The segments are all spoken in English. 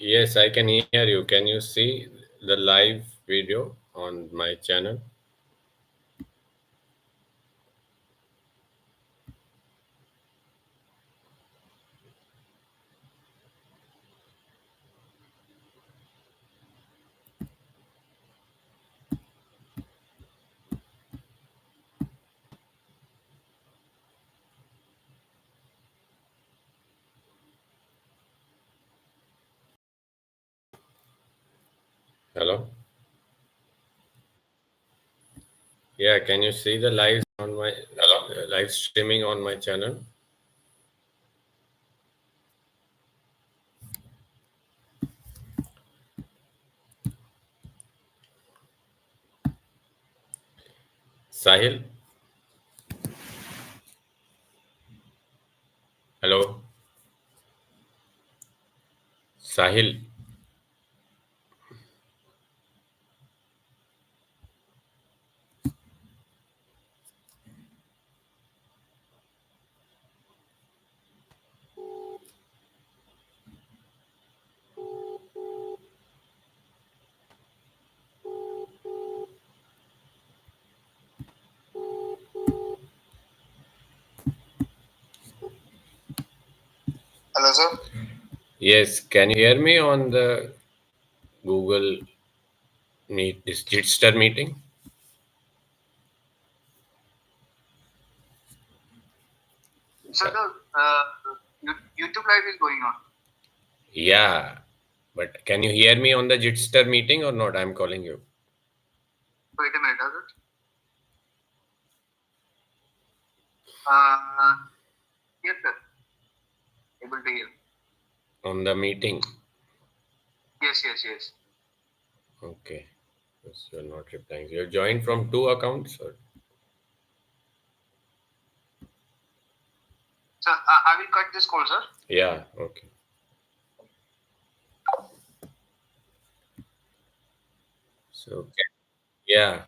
Yes, I can hear you. Can you see the live video on my channel? Hello? Yeah, can you see the live on my live streaming on my channel? Sahil? Hello? Sahil? Hello, sir. Yes, can you hear me on the Google Meet, this Jitster meeting? Sir, the YouTube live is going on. Yeah, but can you hear me on the Jitster meeting or not? I'm calling you. Wait a minute, sir. Uh, yes, sir. Able to hear. On the meeting. Yes, yes, yes. Okay. Yes, you're not replying. You're joined from two accounts? Or? Sir, I will cut this call, sir. Yeah, okay. So, yeah,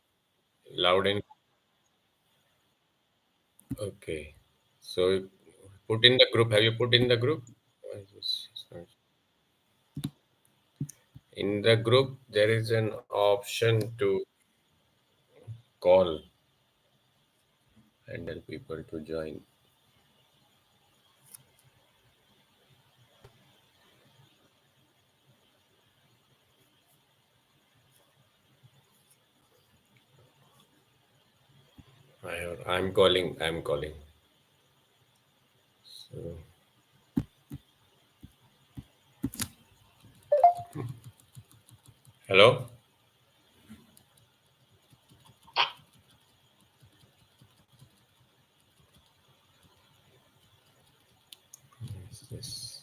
loud and okay. So, put in the group. Have you put in the group? In the group, there is an option to call and tell people to join. I'm calling. I'm calling. So, hello? Is this?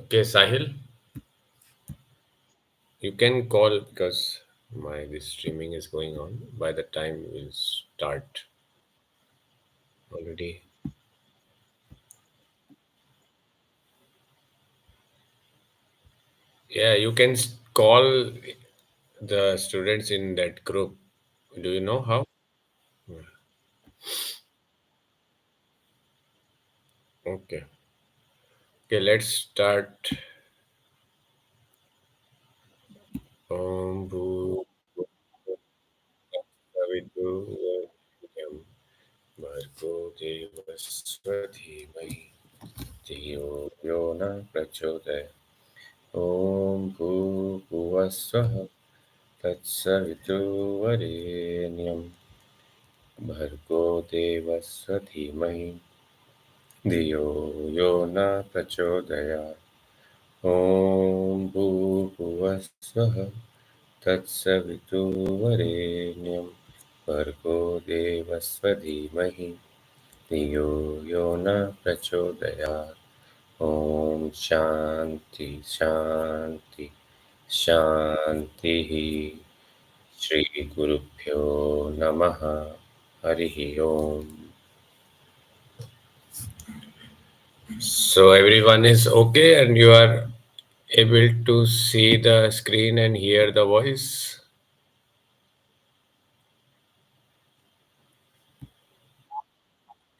Okay, Sahil, you can call because my this streaming is going on. By the time we'll start already. Yeah, you can call the students in that group. Do you know how? Okay. Okay, let's start. Om Bhu Savitu Varenyam Bhargo Devasya Dhimahi Dhiyo Yo Na Prachodaya Om Bhu Bhuvaswaha Tatsavitu Varenyam Bhargo Devasya Dhimahi Dhiyo Yo Na Prachodaya Om Bhuvaswaha Tatsaviturvarenyam Bhargo Devasya Dhimahi Dhiyo Yo Na Prachodayat Om Shanti Shanti Shanti Shri Gurubhyo Namaha Harihi Om. So everyone is okay and you are able to see the screen and hear the voice.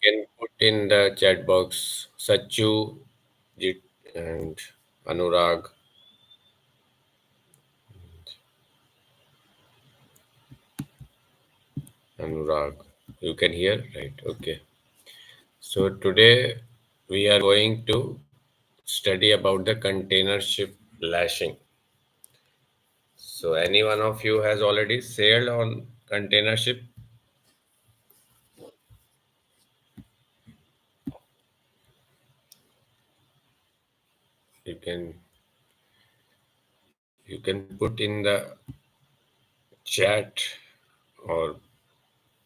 You can put in the chat box Sachu, Jit, and Anurag. Anurag. You can hear? Right. Okay. So today we are going to study about the container ship lashing. So any one of you has already sailed on container ship? You can put in the chat or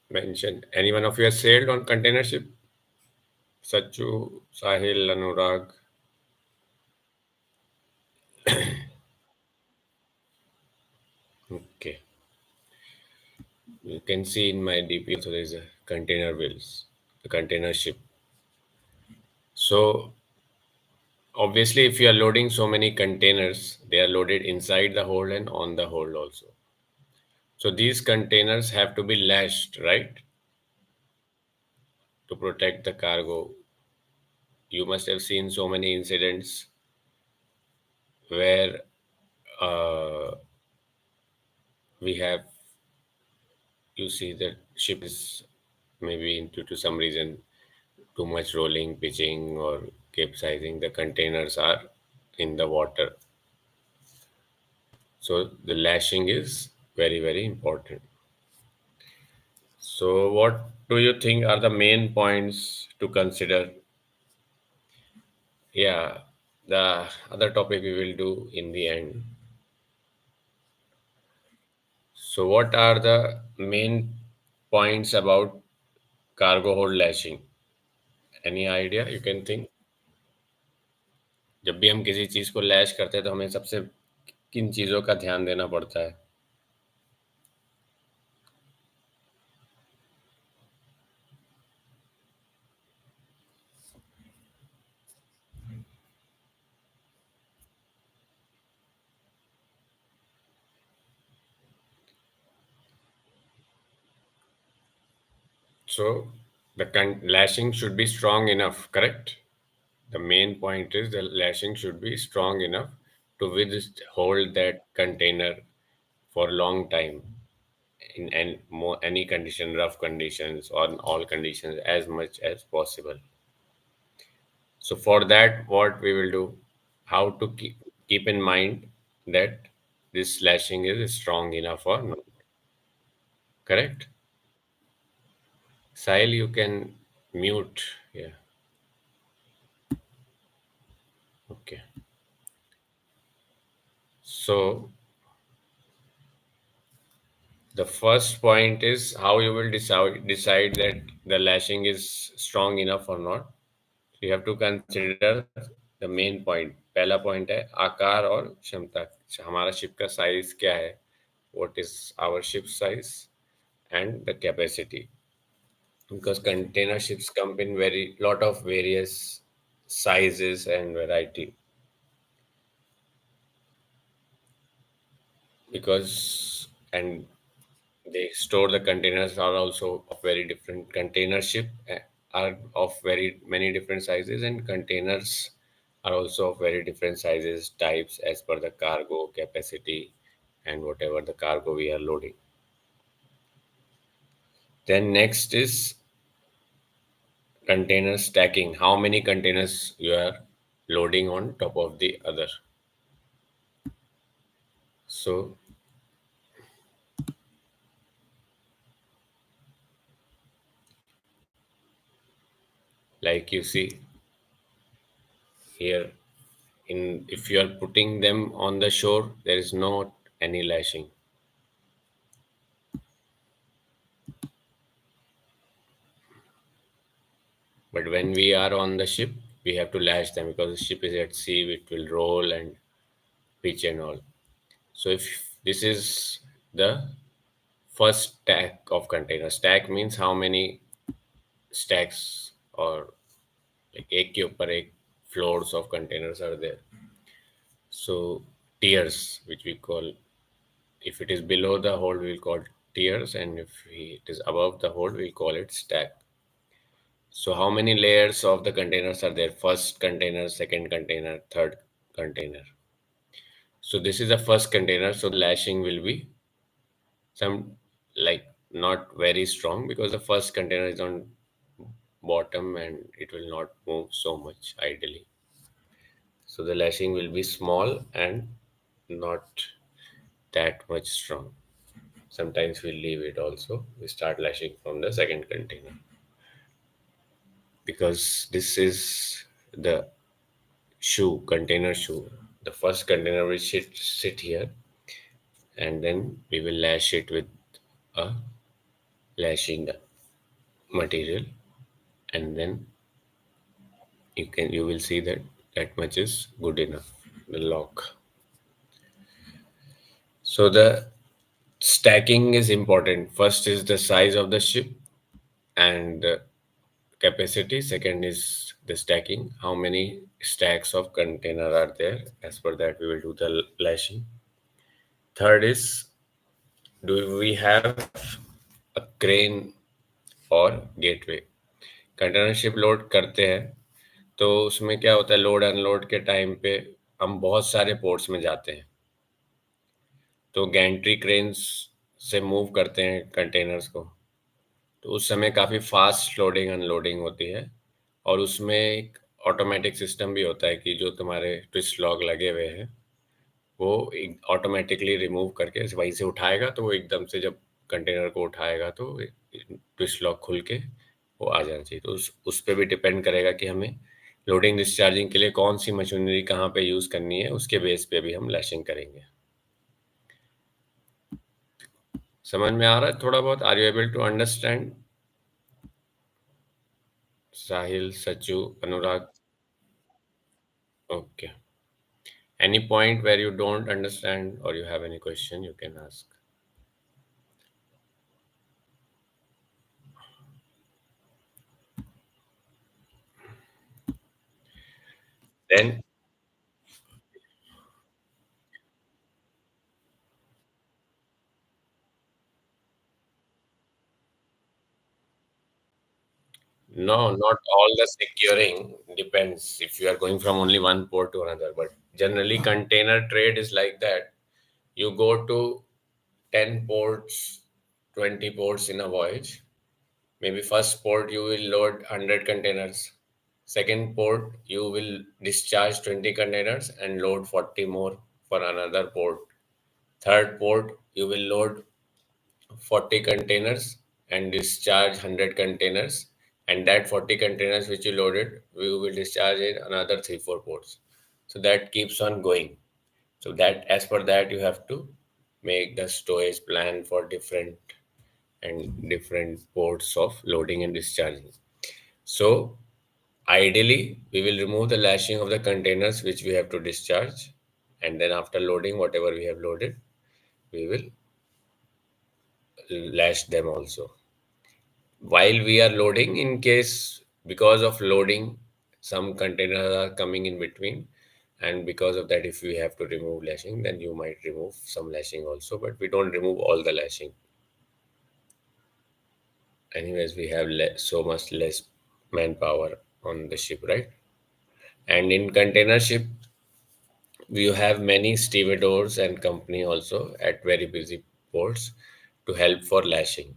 mention any one of you has sailed on container ship? Sachu, Sahil, Anurag. Okay. You can see in my DP also there is a container wheels, the container ship. So obviously if you are loading so many containers, they are loaded inside the hold and on the hold also. So these containers have to be lashed, right? To protect the cargo. You must have seen so many incidents where uh, we have, you see that ship is maybe due to some reason too much rolling, pitching, or capsizing, the containers are in the water. So the lashing is very, very important. So what do you think are the main points to consider? Yeah, the other topic we will do in the end. So what are the main points about cargo hold lashing? Any idea you can think? जब भी हम किसी चीज़ को लैश करते हैं तो हमें सबसे किन चीज़ों का ध्यान देना पड़ता है? So the lashing should be strong enough, correct? The main point is the lashing should be strong enough to hold that container for a long time in any condition, rough conditions or in all conditions as much as possible. So for that, what we will do, how to keep in mind that this lashing is strong enough or not, correct? Sahil, you can mute. Yeah, okay. So the first point is how you will decide that the lashing is strong enough or not. You have to consider the main point. पहला point है आकार और क्षमता. हमारा ship का size क्या है? What is our ship size and the capacity? Because container ships come in very lot of various sizes and variety. Because and they store the containers are also of very different container ship are of very many different sizes, and containers are also of very different sizes types as per the cargo capacity and whatever the cargo we are loading. Then next is container stacking. How many containers you are loading on top of the other? So like you see here, in if you are putting them on the shore, there is not any lashing. But when we are on the ship, we have to lash them because the ship is at sea, it will roll and pitch and all. So if this is the first stack of containers. Stack means how many stacks or like एक के ऊपर एक floors of containers are there. So tiers, which we call, if it is below the hold, we'll call tiers, and if it is above the hold, we'll call it stack. So how many layers of the containers are there? First container, second container, third container. So this is the first container. So the lashing will be some like not very strong because the first container is on bottom and it will not move so much ideally. So the lashing will be small and not that much strong. Sometimes we leave it also. We start lashing from the second container because this is the shoe, container shoe. The first container will sit here, and then we will lash it with a lashing material, and then you will see that that much is good enough, the lock. So the stacking is important. First is the size of the ship and capacity. Second is the stacking, how many stacks of container are there. As per that we will do the lashing. Third is, do we have a crane और gateway. Container ship load करते हैं तो उसमें क्या होता है, load unload के time पे हम बहुत सारे पोर्ट्स में जाते हैं, तो गैंट्री क्रेन्स से मूव करते हैं कंटेनर्स को, तो उस समय काफ़ी फास्ट लोडिंग अनलोडिंग होती है, और उसमें एक ऑटोमेटिक सिस्टम भी होता है कि जो तुम्हारे ट्विस्ट लॉक लगे हुए हैं वो ऑटोमेटिकली रिमूव करके वहीं से उठाएगा, तो वो एकदम से जब कंटेनर को उठाएगा तो ट्विस्ट लॉक खुल के वो आ जाना चाहिए। तो उस पे भी डिपेंड करेगा कि हमें लोडिंग डिस्चार्जिंग के लिए कौन सी मशीनरी कहाँ पे यूज़ करनी है, उसके बेस पे भी हम लैशिंग करेंगे। समझ में आ रहा है थोड़ा बहुत? Are you able to understand? Sahil, Sachu, Anurag? Okay. Any point where you don't understand और you have any question, you can ask. Then no, not all the securing depends if you are going from only one port to another. But generally, container trade is like that. You go to 10 ports, 20 ports in a voyage. Maybe first port you will load 100 containers. Second port you will discharge 20 containers and load 40 more for another port. Third port you will load 40 containers and discharge 100 containers, and that 40 containers which you loaded we will discharge in another 3 4 ports. So that keeps on going. So that, as per that, you have to make the stowage plan for different ports of loading and discharging. So ideally we will remove the lashing of the containers which we have to discharge, and then after loading whatever we have loaded we will lash them also. While we are loading, in case because of loading some containers are coming in between, and because of that if we have to remove lashing, then you might remove some lashing also, but we don't remove all the lashing. Anyways, we have so much less manpower on the ship, right? And in container ship we have many stevedores and company also at very busy ports to help for lashing.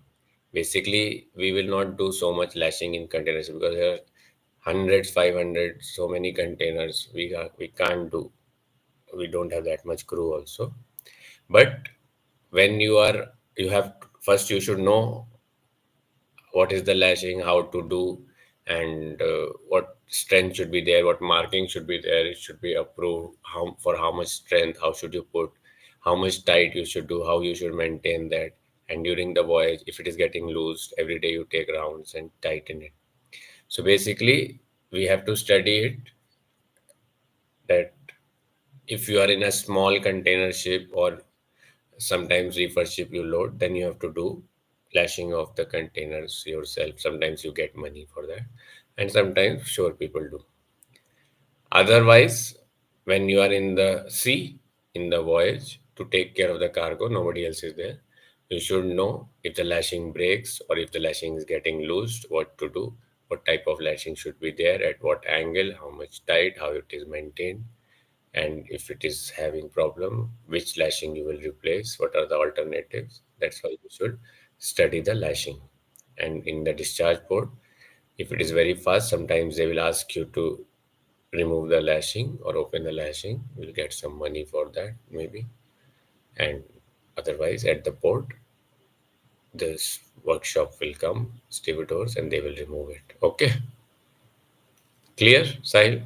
Basically, we will not do so much lashing in containers because there are hundreds, 500, so many containers. We can't do. We don't have that much crew also. But when you have first you should know what is the lashing, how to do, and what strength should be there, what marking should be there. It should be approved. How for how much strength? How should you put? How much tight you should do? How you should maintain that? And during the voyage, if it is getting loose, every day you take rounds and tighten it. So basically, we have to study it that if you are in a small container ship or Sometimes reefer ship you load, then you have to do lashing of the containers yourself. Sometimes you get money for that, and sometimes sure people do. Otherwise, when you are in the sea, in the voyage, to take care of the cargo, nobody else is there. You should know if the lashing breaks or if the lashing is getting loosed, what to do, what type of lashing should be there, at what angle, how much tight, how it is maintained, and if it is having problem, which lashing you will replace, what are the alternatives. That's why you should study the lashing. And in the discharge port, if it is very fast, sometimes they will ask you to remove the lashing or open the lashing. You'll get some money for that maybe. And otherwise at the port, this workshop will come, stevedores, and they will remove it. Okay, clear, Sahil?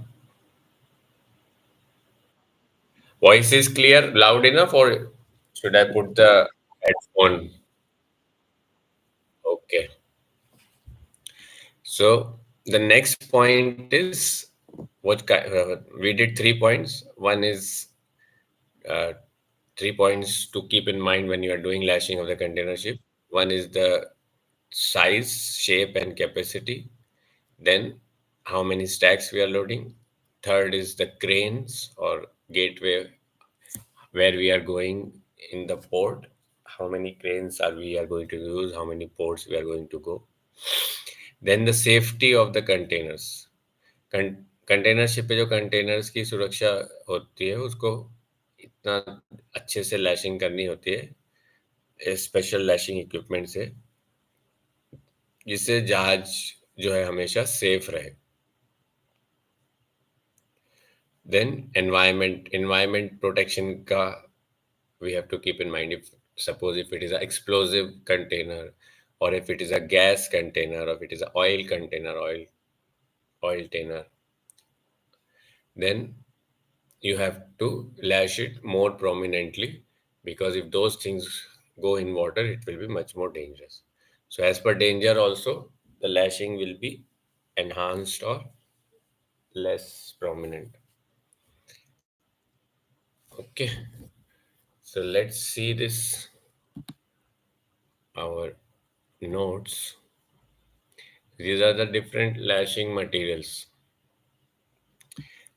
Voice is clear, loud enough, or should I put the headphone? Okay. So the next point is we did 3 points. One is uh, 3 points to keep in mind when you are doing lashing of the container ship. One is the size, shape, and capacity. Then how many stacks we are loading. Third is the cranes or gateway where we are going in the port. How many cranes are we are going to use? How many ports we are going to go? Then the safety of the containers. Container ship पे जो containers की सुरक्षा होती है उसको इतना अच्छे से लैशिंग करनी होती है स्पेशल लैशिंग इक्विपमेंट से जिससे जहाज जो है हमेशा सेफ रहे. देन एनवायरमेंट प्रोटेक्शन का we have to keep in mind. If suppose if it is an explosive container or if it is a gas container or if it is an oil container, oil container, then you have to lash it more prominently, because if those things go in water it will be much more dangerous. So as per danger also, the lashing will be enhanced or less prominent. Okay, so let's see this our notes. These are the different lashing materials.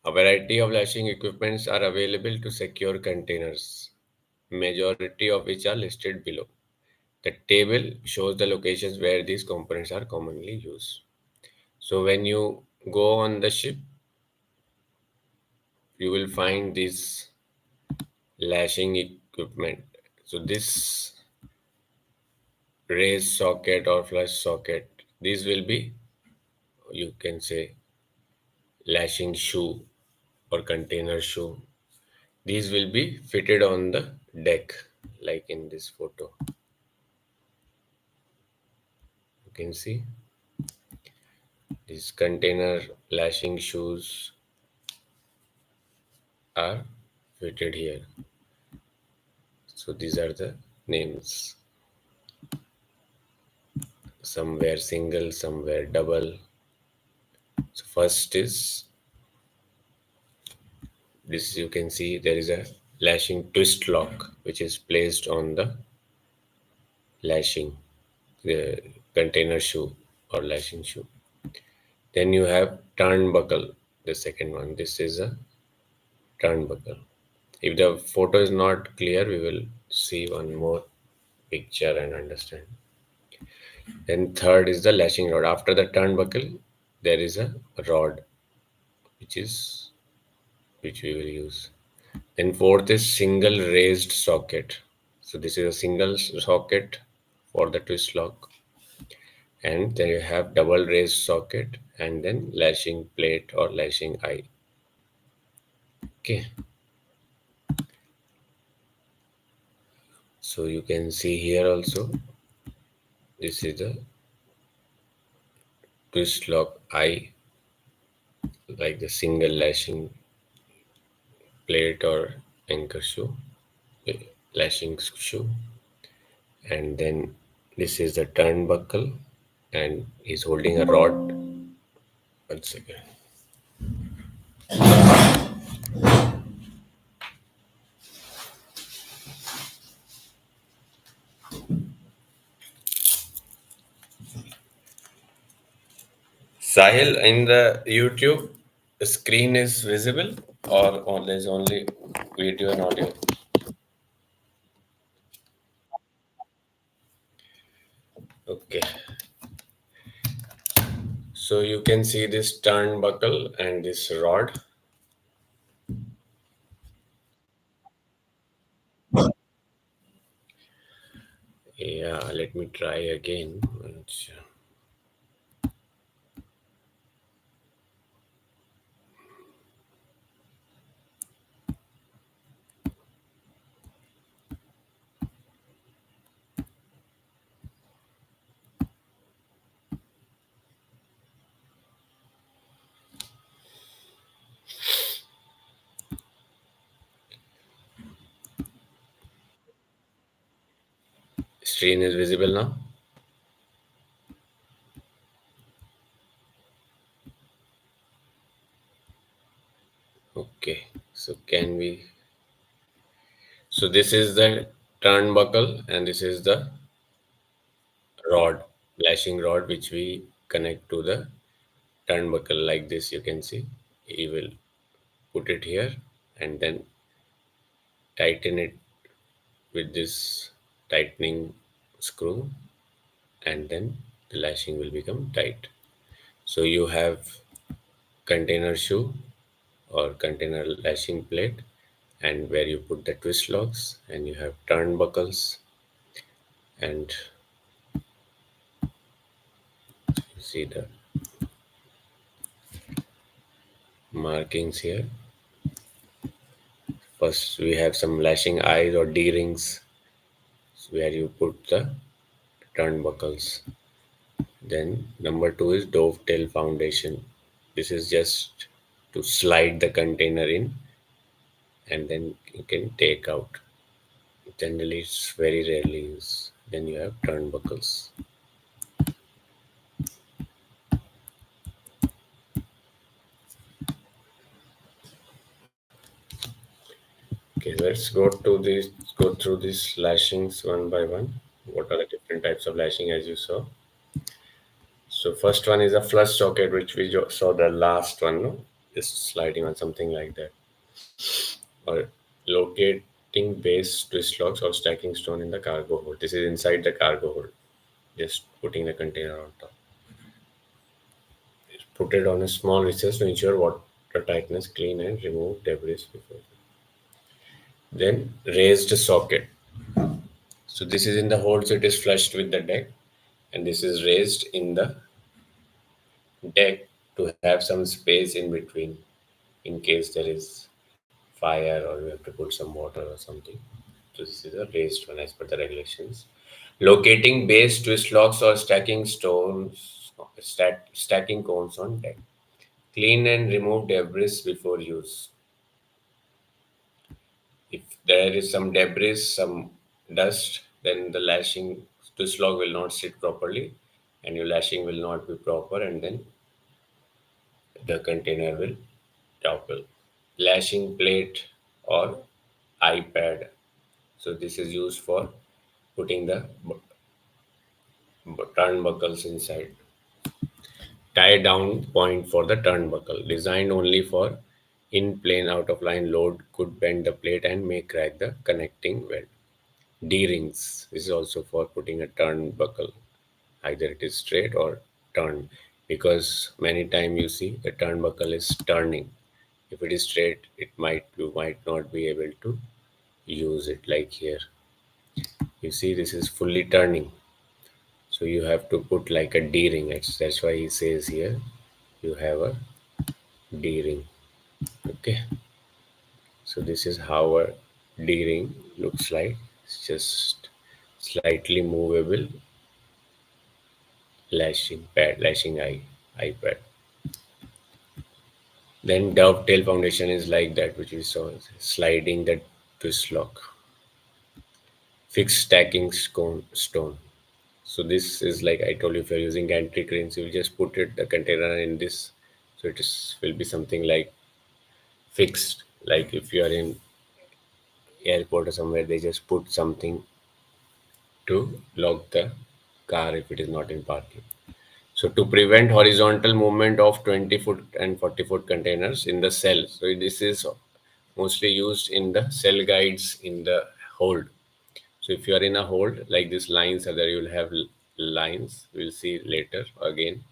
A variety of lashing equipments are available to secure containers, majority of which are listed below. The table shows the locations where these components are commonly used. So when you go on the ship, you will find this lashing equipment. So this raise socket or flush socket, these will be, you can say, lashing shoe or container shoe. These will be fitted on the deck, like in this photo. You can see these container lashing shoes are fitted here. So these are the names. Somewhere single, somewhere double. So first is this, you can see there is a lashing twist lock which is placed on the lashing, the container shoe or lashing shoe. Then you have turnbuckle, the second one. This is a turnbuckle. If the photo is not clear, we will see one more picture and understand. Then third is the lashing rod. After the turnbuckle, there is a rod which is which we will use. Then fourth is single raised socket. So this is a single socket for the twist lock. And then you have double raised socket and then lashing plate or lashing eye. Okay. So you can see here also, this is the twist lock eye, like the single lashing plate or anchor shoe, lashing shoe. And then this is the turnbuckle and he's holding a rod. One second. Sahil, in the YouTube, the screen is visible or there's only video and audio? Okay. So you can see this turnbuckle and this rod. Yeah, let me try again. Screen is visible now. Okay. So can we? So this is the turnbuckle and this is the rod, lashing rod, which we connect to the turnbuckle like this. You can see. You will put it here and then tighten it with this tightening screw, and then the lashing will become tight. So you have container shoe or container lashing plate, and where you put the twist locks, and you have turnbuckles, and you see the markings here. First we have some lashing eyes or D rings where you put the turnbuckles. Then number two is dovetail foundation. This is just to slide the container in and then you can take out. Generally, it's very rarely used. Then you have turnbuckles. Okay, let's go through these lashings one by one. What are the different types of lashing as you saw? So first one is a flush socket, which we saw the last one, no? Just sliding on something like that. Or locating base twist locks or stacking stone in the cargo hold. This is inside the cargo hold. Just putting the container on top. Put it on a small recess to ensure water tightness, clean and remove debris before. Then raised socket. So this is in the hole, so it is flushed with the deck, and this is raised in the deck to have some space in between in case there is fire or you have to put some water or something. So this is a raised one as per the regulations. Locating base twist locks or stacking stones, stacking cones on deck. Clean and remove debris before use. If there is some debris, some dust, then the lashing twist lock will not sit properly and your lashing will not be proper, and then the container will topple. Lashing plate or iPad. So this is used for putting the turnbuckles inside. Tie down point for the turnbuckle. Designed only for in plane out of line load, could bend the plate and may crack the connecting weld. D rings. This is also for putting a turnbuckle. Either it is straight or turned, because many time you see the turnbuckle is turning. If it is straight, you might not be able to use it like here. You see this is fully turning. So you have to put like a D ring. That's why he says here you have a D ring. Okay. So this is how a D ring looks like. It's just slightly movable lashing iPad. Then dovetail foundation is like that, which we saw sliding the twist lock. Fixed stacking stone. So this is like I told you, if you're using gantry cranes, you just put it the container in this. So it is will be something like fixed. Like if you are in airport or somewhere, they just put something to lock the car if it is not in parking. So to prevent horizontal movement of 20-foot and 40-foot containers in the cell. So this is mostly used in the cell guides in the hold. So if you are in a hold, like these lines are there, you will have lines. We'll see later again.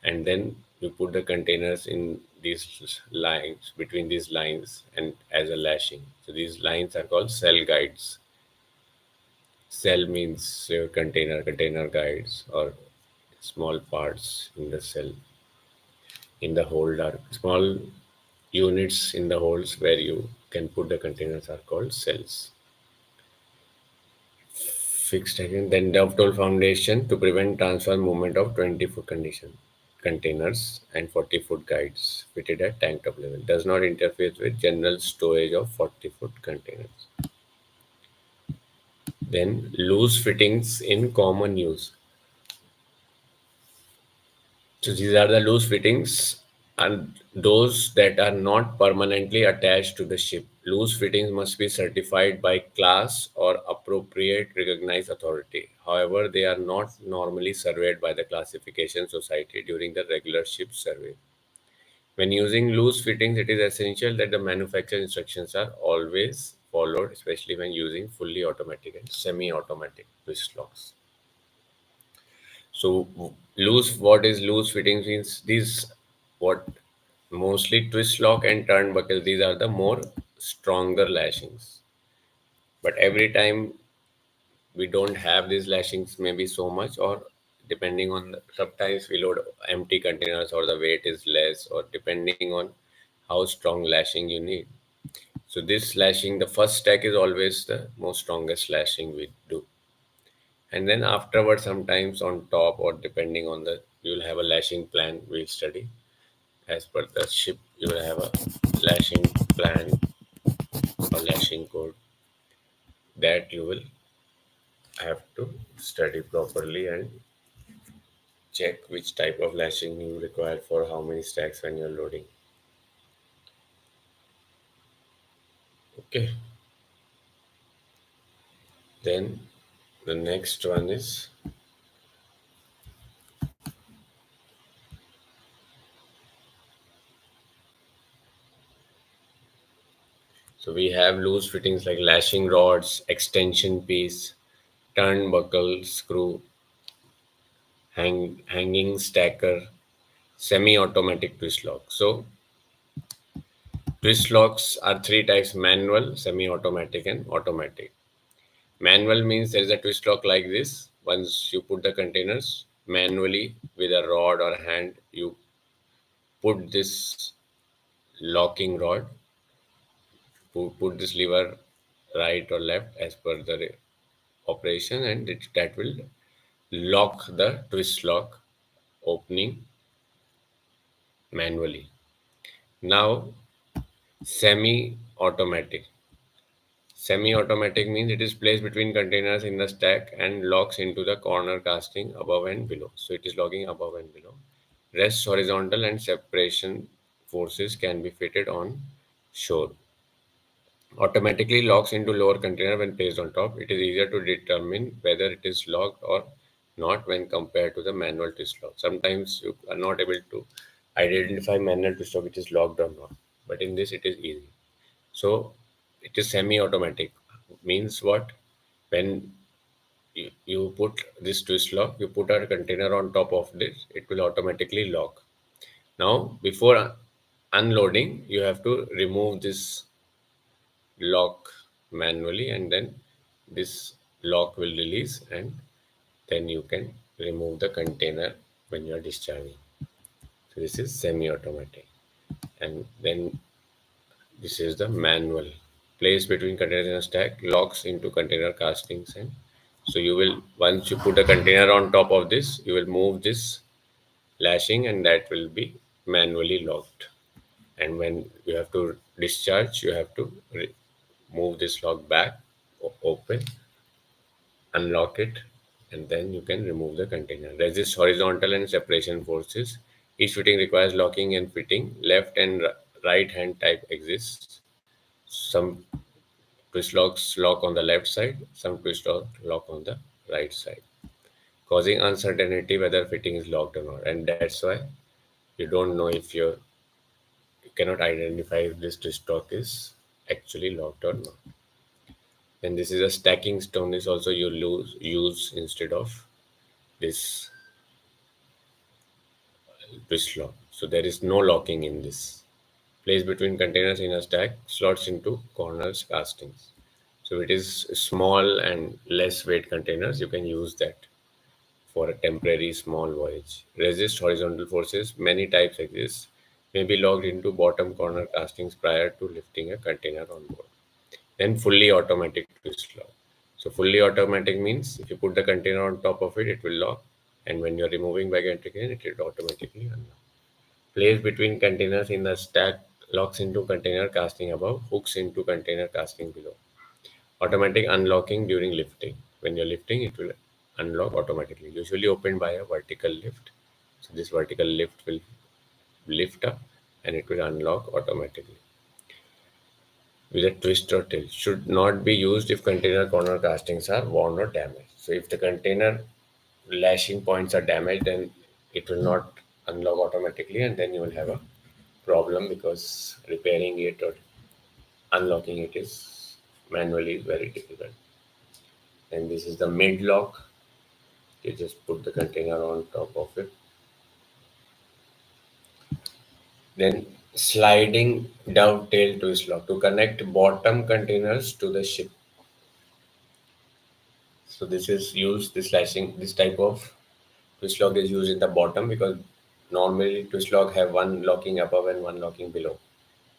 And then you put the containers in these lines, between these lines, and as a lashing. So these lines are called cell guides. Cell means your container guides, or small parts in the cell. In the hold are small units in the holes where you can put the containers are called cells. Fixed again, then dovetail foundation to prevent transfer movement of 20-foot condition containers and 40-foot guides fitted at tank top level. Does not interfere with general storage of 40-foot containers. Then loose fittings in common use. So these are the loose fittings and those that are not permanently attached to the ship. Loose fittings must be certified by class or appropriate recognized authority. However, they are not normally surveyed by the classification society during the regular ship survey. When using loose fittings, it is essential that the manufacturer instructions are always followed, especially when using fully automatic and semi-automatic twist locks. So loose, what is loose fittings means these what mostly twist lock and turnbuckle. These are the more stronger lashings. But every time we don't have these lashings maybe so much, or depending on sometimes we load empty containers or the weight is less, or depending on how strong lashing you need. So this lashing, the first stack is always the most strongest lashing we do, and then afterwards sometimes on top, or depending on the, you'll have a lashing plan we'll study as per the ship. You will have a lashing plan or lashing code that you will have to study properly and check which type of lashing you require for how many stacks when you're loading. Okay, then the next one is, so we have loose fittings like lashing rods, extension piece, turnbuckle screw, hanging stacker, semi-automatic twist lock. So twist locks are three types: manual, semi-automatic, and automatic. Manual means there is a twist lock like this. Once you put the containers manually with a rod or hand, you put this locking rod, put this lever right or left as per the operation, and that will lock the twist lock opening manually. Now, semi automatic. Semi automatic means it is placed between containers in the stack and locks into the corner casting above and below. So it is locking above and below. Rests horizontal and separation forces can be fitted on shore. Automatically locks into lower container when placed on top. It is easier to determine whether it is locked or not when compared to the manual twist lock. Sometimes you are not able to identify manual twist lock, it is locked or not. But in this, it is easy. So it is semi-automatic. Means what? When you put this twist lock, you put a container on top of this, it will automatically lock. Now, before unloading, you have to remove this lock manually, and then this lock will release, and then you can remove the container when you are discharging. So this is semi-automatic, and then this is the manual. Place between containers in a stack, locks into container castings, and so you will, once you put a container on top of this, you will move this lashing, and that will be manually locked. And when you have to discharge, you have to move this lock back, open, unlock it, and then you can remove the container. Resist horizontal and separation forces. Each fitting requires locking and fitting. Left and right hand type exists. Some twist locks lock on the left side, some twist lock on the right side. causing uncertainty whether fitting is locked or not. And that's why you don't know if you cannot identify if this twist lock is actually locked or not. And this is a stacking stone is also you use instead of this twist lock. So there is no locking in this. Place between containers in a stack, slots into corners castings. So it is small and less weight containers. You can use that for a temporary small voyage. Resist horizontal forces. Many types exist. May be locked into bottom corner castings prior to lifting a container on board. Then fully automatic twist lock. So fully automatic means if you put the container on top of it, it will lock. And when you're removing bag and again, it will automatically unlock. Place between containers in the stack, locks into container casting above, hooks into container casting below. Automatic unlocking during lifting. When you're lifting, it will unlock automatically. Usually opened by a vertical lift. So this vertical lift will lift up and it will unlock automatically with a twist or tilt. Should not be used if container corner castings are worn or damaged. So if the container lashing points are damaged, then it will not unlock automatically, and then you will have a problem because repairing it or unlocking it is manually very difficult. And this is the mid lock. You just put the container on top of it. Then sliding dovetail twist lock to connect bottom containers to the ship. So this is used, this lashing, this type of twist lock is used in the bottom because normally twist lock have one locking above and one locking below.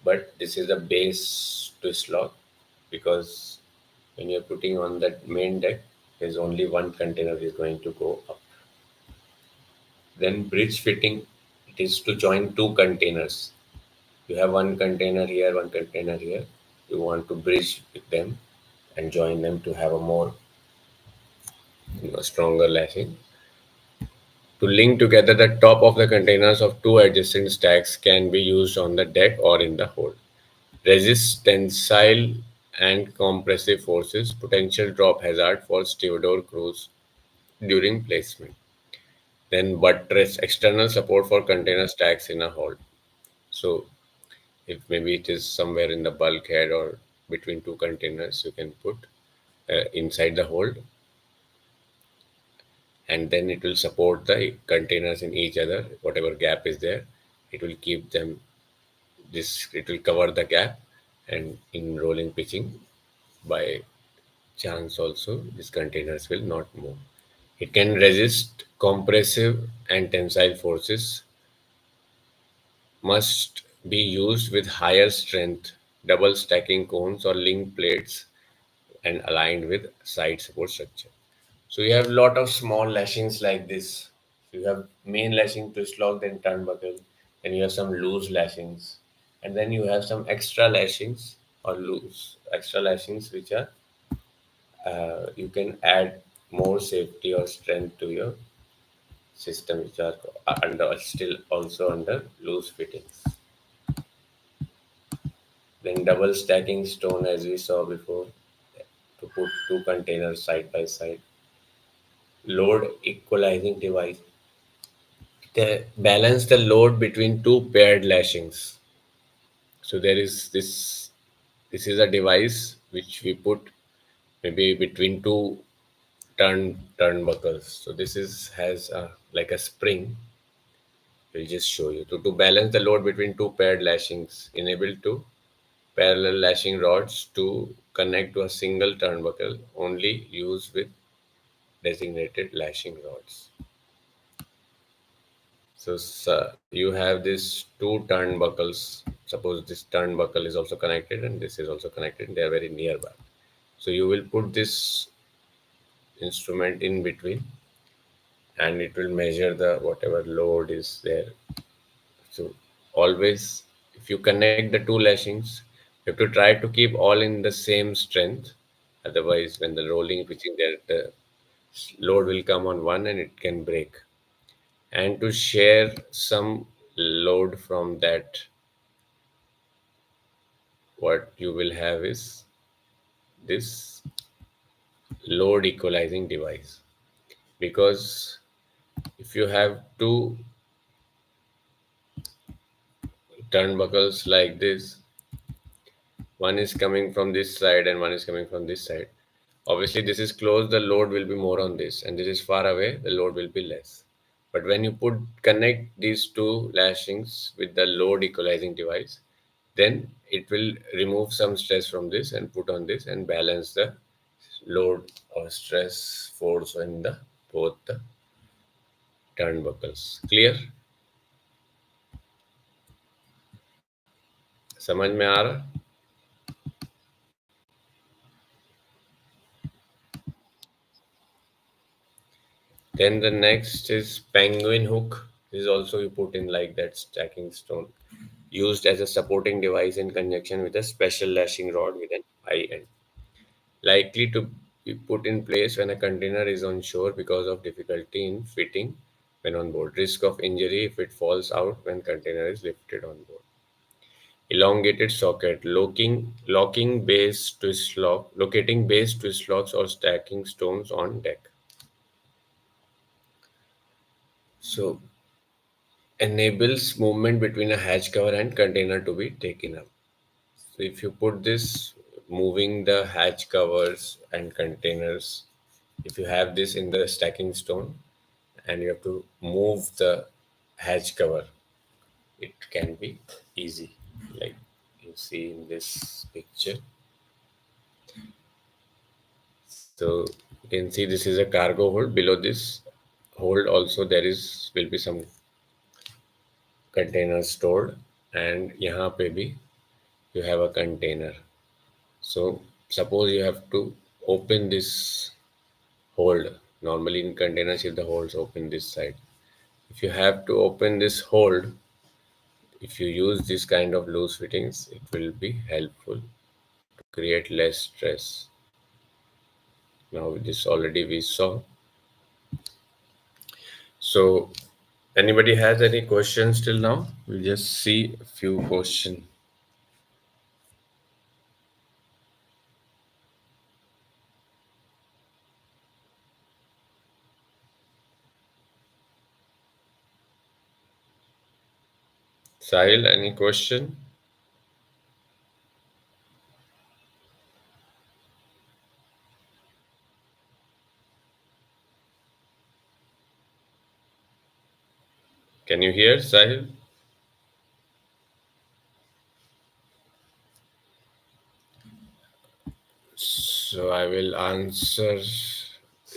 But this is the base twist lock because when you're putting on that main deck, there's only one container is going to go up. Then bridge fitting, it is to join two containers. You have one container here, one container here. You want to bridge with them and join them to have a more stronger lashing. To link together the top of the containers of two adjacent stacks can be used on the deck or in the hold. Resist tensile and compressive forces, potential drop hazard for stevedore crews during placement. Then buttress, external support for container stacks in a hold. So if maybe it is somewhere in the bulkhead or between two containers, you can put inside the hold, and then it will support the containers in each other. Whatever gap is there, it will keep them. This it will cover the gap, and in rolling pitching, by chance also, these containers will not move. It can resist compressive and tensile forces, must be used with higher strength, double stacking cones or link plates and aligned with side support structure. So you have a lot of small lashings like this. You have main lashing twist lock, then turnbuckle, then you have some loose lashings, and then you have some extra lashings or loose extra lashings which are you can add more safety or strength to your system, which are under still also under loose fittings. Then double stacking stone, as we saw before, to put two containers side by side. Load equalizing device. They balance the load between two paired lashings. So there is this. This is a device which we put maybe between two turnbuckles. So this is has a, like a spring. We'll just show you to balance the load between two paired lashings. Enable to parallel lashing rods to connect to a single turnbuckle. Only use with designated lashing rods. So, you have these two turnbuckles. Suppose this turnbuckle is also connected and this is also connected. They are very nearby. So you will put this instrument in between, and it will measure the whatever load is there. So always, if you connect the two lashings, you have to try to keep all in the same strength. Otherwise, when the rolling pitching there, the load will come on one and it can break. And to share some load from that, what you will have is this load equalizing device. because if you have two turnbuckles like this, one is coming from this side and one is coming from this side. Obviously, this is close, the load will be more on this, and this is far away, the load will be less. But when you connect these two lashings with the load equalizing device, then it will remove some stress from this and put on this and balance the load or stress force in the both the turnbuckles. Clear? समझ में आ रहा? Then the next is penguin hook. This is also you put in like that stacking stone, used as a supporting device in conjunction with a special lashing rod with an high end. Likely to be put in place when a container is on shore because of difficulty in fitting when on board. Risk of injury if it falls out when container is lifted on board. Elongated socket, locking base twist lock, locating base twist locks or stacking stones on deck. So enables movement between a hatch cover and container to be taken up. So if you put this, moving the hatch covers and containers, if you have this in the stacking stone and you have to move the hatch cover, it can be easy. Like you see in this picture. So you can see this is a cargo hold. Below this hold also there is will be some containers stored, and यहाँ पे भी you have a container. So suppose you have to open this hold. Normally in containers, if the holes open this side. If you have to open this hold, if you use this kind of loose fittings, it will be helpful to create less stress. Now this already we saw. So anybody has any questions till now? We'll just see a few questions. Sahil, any question? Can you hear, Sahil? So I will answer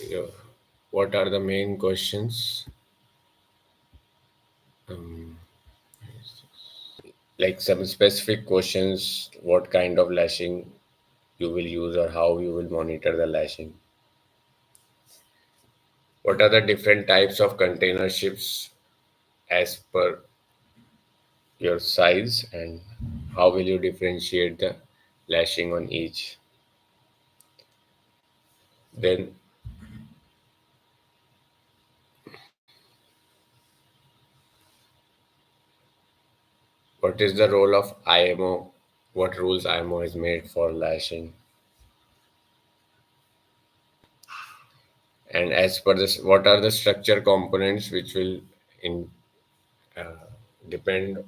your, what are the main questions. Um, like some specific questions, what kind of lashing you will use or how you will monitor the lashing. What are the different types of container ships as per your size, and how will you differentiate the lashing on each? Then what is the role of IMO? What rules IMO has made for lashing? And as per this, what are the structure components which will in uh, depend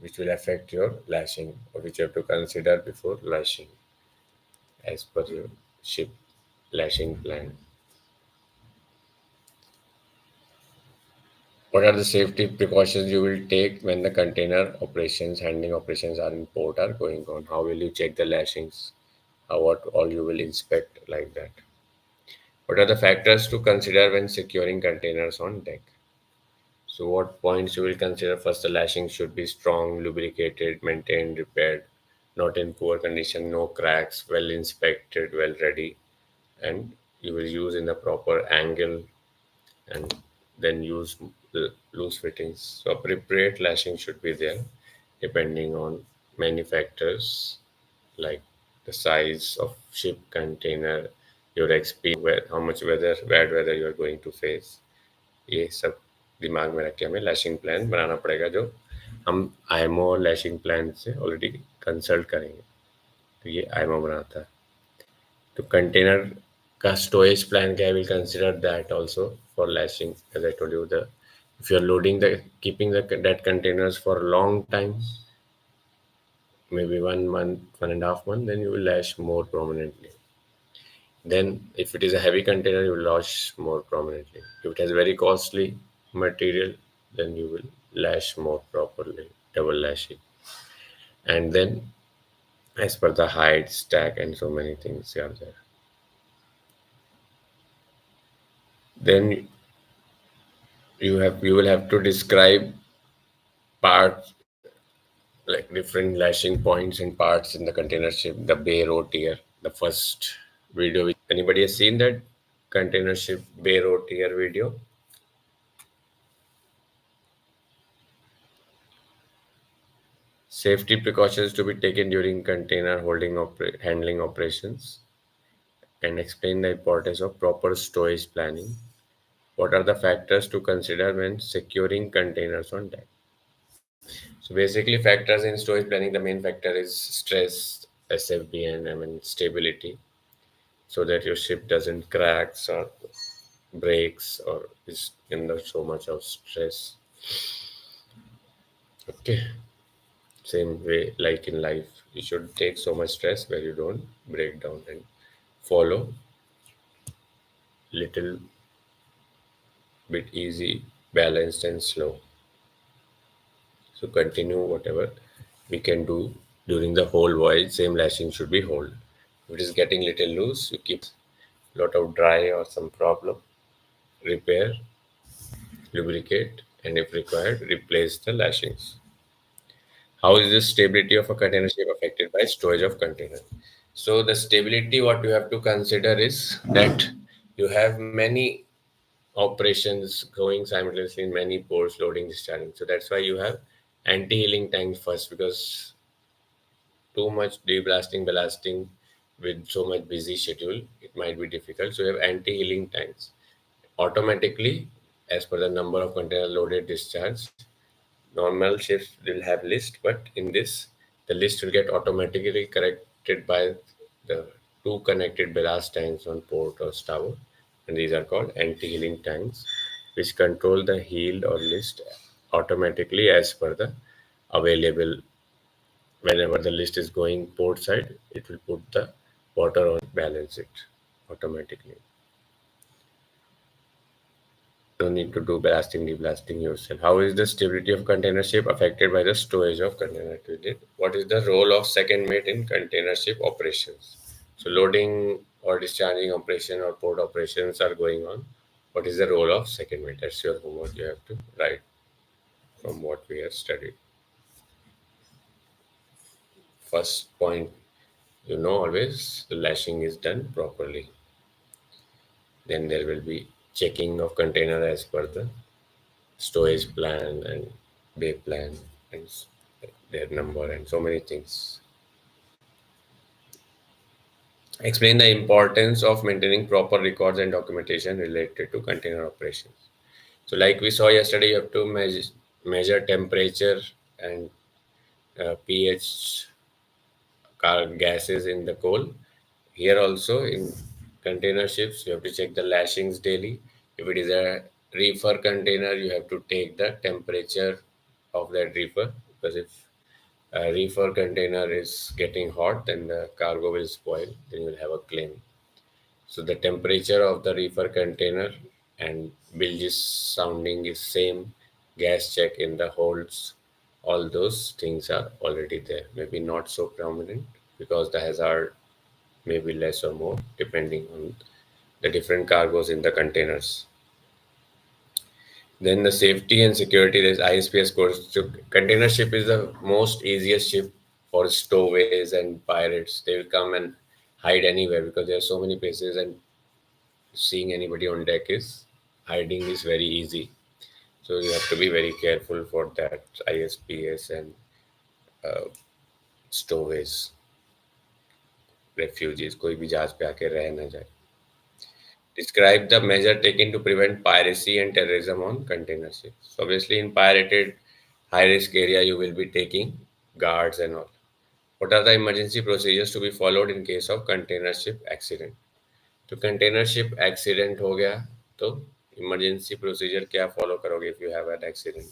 which will affect your lashing, or which you have to consider before lashing as per your ship lashing plan? What are the safety precautions you will take when the container operations, handling operations are in port are going on? How will you check the lashings? How what all you will inspect like that? What are the factors to consider when securing containers on deck? So what points you will consider? First, the lashing should be strong, lubricated, maintained, repaired, not in poor condition, no cracks, well inspected, well ready, and you will use in the proper angle, and then use the loose fittings. So appropriate lashing should be there depending on many factors like the size of ship container, your experience, how much weather, bad weather you are going to face. ये सब दिमाग में रख के हमें lashing plan बनाना पड़ेगा, जो हम आईएमओ लैशिंग प्लान से ऑलरेडी कंसल्ट करेंगे, तो ये आईएमओ बनाता है. तो कंटेनर का स्टोरेज प्लान क्या, will consider that also for lashing. As I told you, the if you're loading the keeping the that containers for a long time, maybe 1 month, 1.5 months, then you will lash more prominently. Then, if it is a heavy container, you will lash more prominently. If it has very costly material, then you will lash more properly, double lashing. And then, as per the height, stack, and so many things are there. Then you will have to describe parts like different lashing points and parts in the container ship, the bay row tier, the first video. Which anybody has seen that container ship bay row tier video? Safety precautions to be taken during container handling operations, and explain the importance of proper storage planning. What are the factors to consider when securing containers on deck? So basically, factors in storage planning, the main factor is stress, SFB, and stability, so that your ship doesn't cracks or breaks or is under so much of stress. Okay, same way like in life, you should take so much stress where you don't break down and follow little bit easy, balanced and slow. So continue whatever we can do during the whole voyage. Same lashing should be hold. If it is getting little loose, you keep lot of dry or some problem, repair, lubricate, and if required, replace the lashings. How is the stability of a container ship affected by storage of container? So the stability, what you have to consider is that you have many operations going simultaneously in many ports, loading, discharging. So that's why you have anti-healing tanks first, because too much deblasting, ballasting with so much busy schedule, it might be difficult. So you have anti-healing tanks. Automatically, as per the number of container loaded discharged, normal ships will have list, but in this, the list will get automatically corrected by the two connected ballast tanks on port or starboard, and these are called anti-healing tanks, which control the healed or list automatically as per the available. Whenever the list is going port side, it will put the water on, balance it automatically. Don't need to do blasting, deblasting yourself. How is the stability of container ship affected by the storage of container? What is the role of second mate in container ship operations? So loading or discharging operation or port operations are going on. What is the role of second mate? That's your homework. You have to write from what we have studied. First point, always the lashing is done properly. Then there will be checking of container as per the storage plan and bay plan and their number and so many things. Explain the importance of maintaining proper records and documentation related to container operations. So like we saw yesterday, you have to measure temperature and pH gases in the coal. Here also in container ships, you have to check the lashings daily. If it is a reefer container, you have to take the temperature of that reefer, because if a reefer container is getting hot, then the cargo will spoil, then you will have a claim. So the temperature of the reefer container and bilges sounding is same, gas check in the holds, all those things are already there. Maybe not so prominent because the hazard may be less or more depending on the different cargoes in the containers. Then the safety and security, there's ISPS course. So container ship is the most easiest ship for stowaways and pirates. They will come and hide anywhere because there are so many places, and seeing anybody on deck is hiding is very easy. So you have to be very careful for that ISPS and uh, stowaways, refugees. कोई भी जहाज पे आके रह ना जाए. Describe the measure taken to prevent piracy and terrorism on container ships. So obviously, in pirated high risk area, you will be taking guards and all. What are the emergency procedures to be followed in case of container ship accident? तो container ship accident हो गया तो emergency procedure क्या follow करोगे if you have an accident?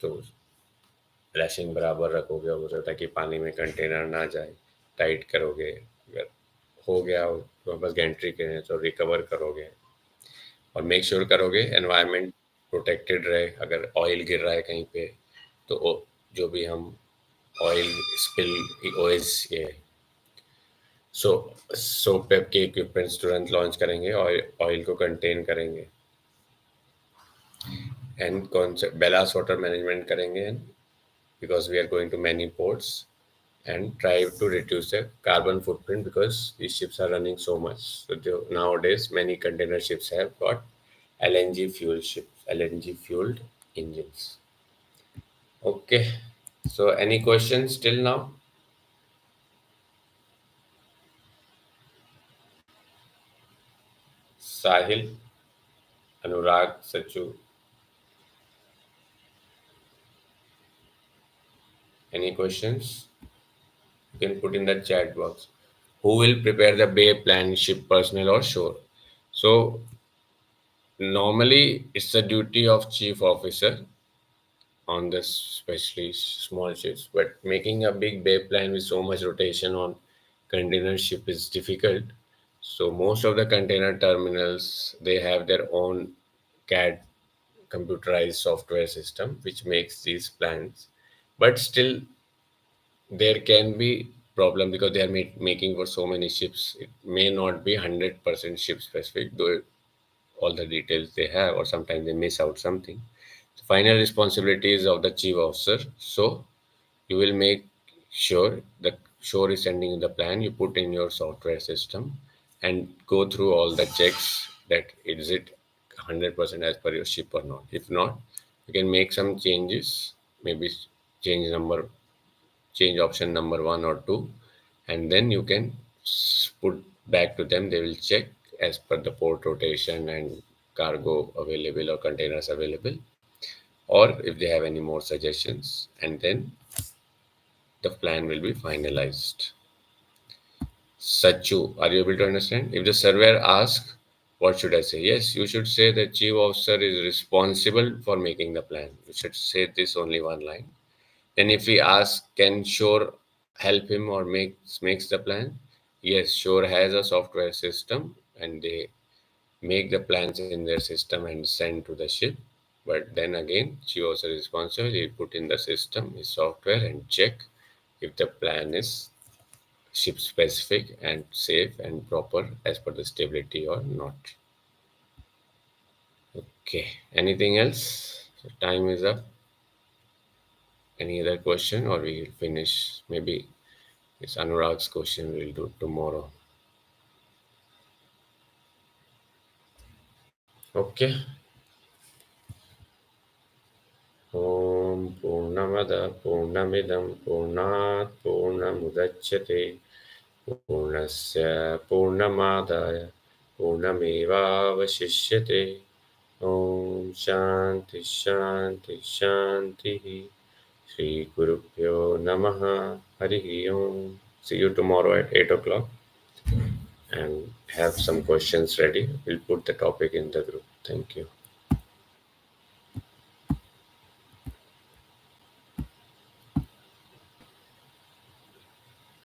तो lashing बराबर रखोगे और ताकि पानी में कंटेनर ना जाए, टाइट करोगे। अगर हो गया हो तो बस गैंट्री के तो रिकवर करोगे, और मेक श्योर करोगे एनवायरनमेंट प्रोटेक्टेड रहे। अगर ऑयल गिर रहा है कहीं पे तो जो भी हम ऑयल स्पिल ओएस ये सो सोप पेप के इक्विपमेंट्स तुरंत लॉन्च करेंगे, ऑयल ऑयल को कंटेन करेंगे, एंड कौन से बैलास्ट वाटर मैनेजमेंट करेंगे, because we are going to many ports, and try to reduce the carbon footprint because these ships are running so much. So nowadays many container ships have got LNG fuel ships, LNG fueled engines. Okay, so any questions till now? Sahil, Anurag, Sachu, any questions? You can put in the chat box. Who will prepare the bay plan, ship personnel or shore? So normally it's the duty of chief officer on this, especially small ships. But making a big bay plan with so much rotation on container ship is difficult. So most of the container terminals, they have their own CAD, computerized software system, which makes these plans. But still, there can be problem because they are making for so many ships. It may not be 100% ship specific, though all the details they have, or sometimes they miss out something. The final responsibility is of the chief officer. So you will make sure the shore is sending you the plan, you put in your software system and go through all the checks that is it 100% as per your ship or not. If not, you can make some changes, maybe change number, change option number one or two, and then you can put back to them. They will check as per the port rotation and cargo available or containers available, or if they have any more suggestions, and then the plan will be finalized. Sachu, are you able to understand? If the surveyor asks, what should I say? Yes, you should say the chief officer is responsible for making the plan. You should say this only one line. Then if he asks, can Shore help him or makes the plan? Yes, Shore has a software system and they make the plans in their system and send to the ship. But then again, she also responsible. He put in the system his software and check if the plan is ship specific and safe and proper as per the stability or not. Okay. Anything else? So time is up. Any other question or we will finish? Maybe it's Anurag's question we'll do tomorrow. Okay. ॐ पूर्णमद पूर्णमिदं पूर्णात् पूर्णमुदच्यते पूर्णस्य पूर्णमादाय पूर्णमेवावशिष्यते ॐ शान्ति शान्ति शान्तिः श्रीगुरुभ्यो नमः हरिः ओम्. See you tomorrow at 8 o'clock and have some questions ready. We'll put the topic in the group. Thank you.